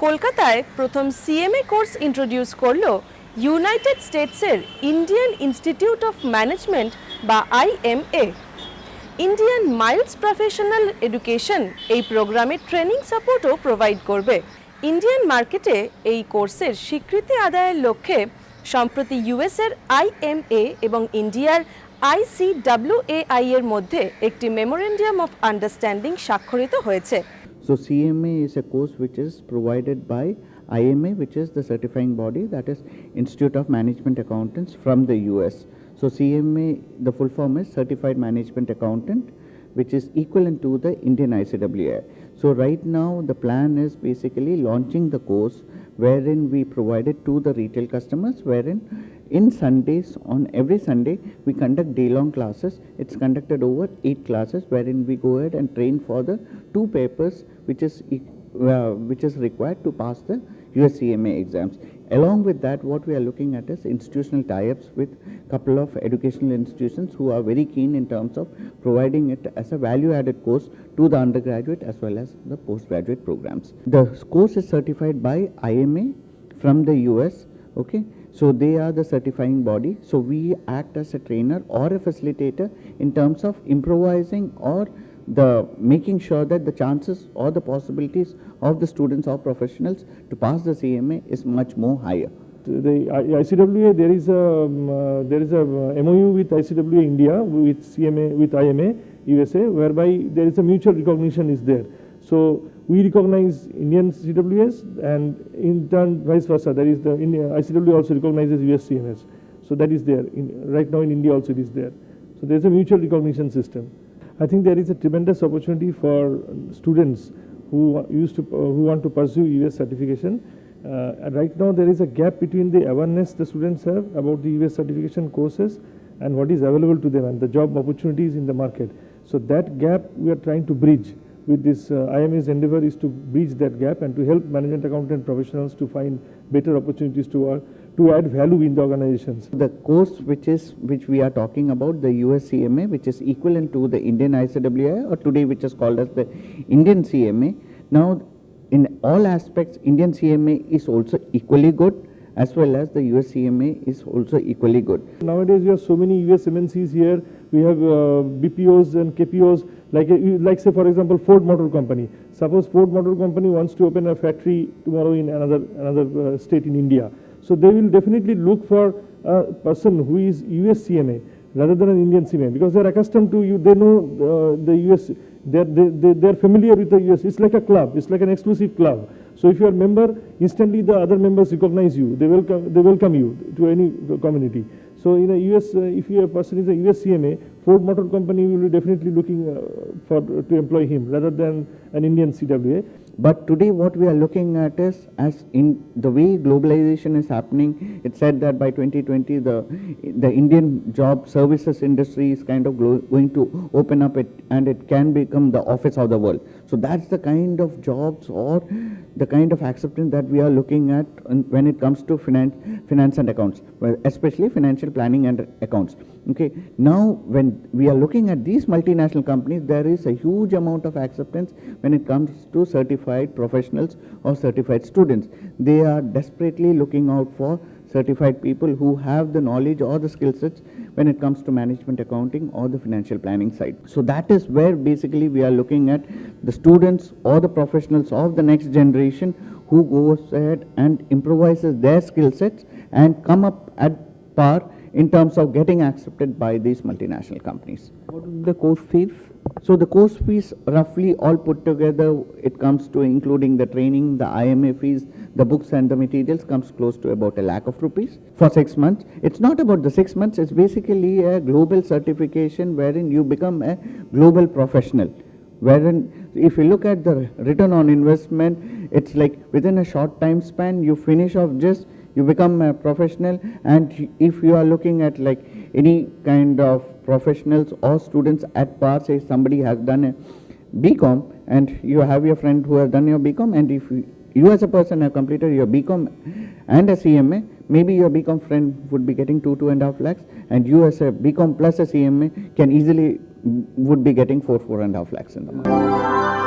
কলকাতায় প্রথম CMA course introduce করলো ইউনাইটেড স্টেটসের ইন্ডিয়ান ইনস্টিটিউট অফ ম্যানেজমেন্ট বা IMA. Indian Miles professional education এই প্রোগ্রামের ট্রেনিং সাপোর্টও প্রোভাইড করবে। ইন্ডিয়ান মার্কেটে এই কোর্সের স্বীকৃতি আদায়ের লক্ষ্যে সম্প্রতি ইউএসের আইএমএ এবং ইন্ডিয়ার ICWAI এর মধ্যে একটি মেমোরেন্ডাম অফ আন্ডারস্ট্যান্ডিং স্বাক্ষরিত হয়েছে। So CMA is a course which is provided by IMA, which is the certifying body, that is Institute of Management Accountants from the US. So CMA, the full form is Certified Management Accountant, which is equivalent to the Indian ICWAI. So right now the plan is basically launching the course wherein we provide it to the retail customers, wherein in Sundays, on every Sunday, we conduct day-long classes. It's conducted over 8 classes, wherein we go ahead and train for the 2 papers which is required to pass the USCMA exams. Along with that, what we are looking at is institutional tie-ups with couple of educational institutions who are very keen in terms of providing it as a value-added course to the undergraduate as well as the postgraduate programs. The course is certified by IMA from the US, okay? So they are the certifying body. So we act as a trainer or a facilitator in terms of improvising or the making sure that the chances or the possibilities of the students or professionals to pass the CMA is much more higher. The ICWA, there is a MOU with ICWA India with CMA with IMA USA, whereby there is a mutual recognition is there. So we recognize Indian CWS and in turn vice versa. That is the ICWA also recognizes US CMS. So that is there. Right now in India also it is there. So there is a mutual recognition system. I think there is a tremendous opportunity for students who want to pursue US certification. Right now there is a gap between the awareness the students have about the US certification courses and what is available to them and the job opportunities in the market. So that gap we are trying to bridge with this IMA's endeavor is to bridge that gap and to help management accountant professionals to find better opportunities to work, to add value in the organizations. The course which we are talking about, the USCMA, which is equivalent to the Indian ICWI or today which is called as the Indian CMA. Now in all aspects Indian CMA is also equally good as well as the USCMA is also equally good. Nowadays we have so many US MNCs here. We have BPOs and KPOs like say for example Ford Motor Company. Suppose Ford Motor Company wants to open a factory tomorrow in another state in India. So they will definitely look for a person who is US CMA rather than an Indian CMA because they are accustomed to you. They know the US. They are familiar with the US. It's like a club. It's like an exclusive club. So if you are a member, instantly the other members recognize you. They welcome you to any community. So in a US, if a person is a US CMA, Ford Motor Company will be definitely looking to employ him rather than an Indian CWA. But today what we are looking at is, as in the way globalization is happening, it's said that by 2020 the Indian job services industry is kind of going to open up and it can become the office of the world. So that's the kind of jobs or the kind of acceptance that we are looking at when it comes to finance and accounts, especially financial planning and accounts. Okay, now when we are looking at these multinational companies, there is a huge amount of acceptance when it comes to certified professionals or certified students. They are desperately looking out for certified people who have the knowledge or the skill sets when it comes to management accounting or the financial planning side. So that is where basically we are looking at the students or the professionals of the next generation who goes ahead and improvises their skill sets and come up at par in terms of getting accepted by these multinational companies. What is the course fees? So the course fees roughly all put together, it comes to including the training, the IMA fees, the books and the materials comes close to about ₹1,00,000 for 6 months. It's not about the 6 months, it's basically a global certification wherein you become a global professional. Wherein if you look at the return on investment, it's like within a short time span you finish off just, you become a professional. And if you are looking at like any kind of professionals or students at par, say somebody has done a BCom and you have your friend who has done your BCom, and if you as a person have completed your BCom and a CMA, maybe your BCom friend would be getting 2.5 lakhs and you as a BCom plus a CMA can easily would be getting 4.5 lakhs in the month.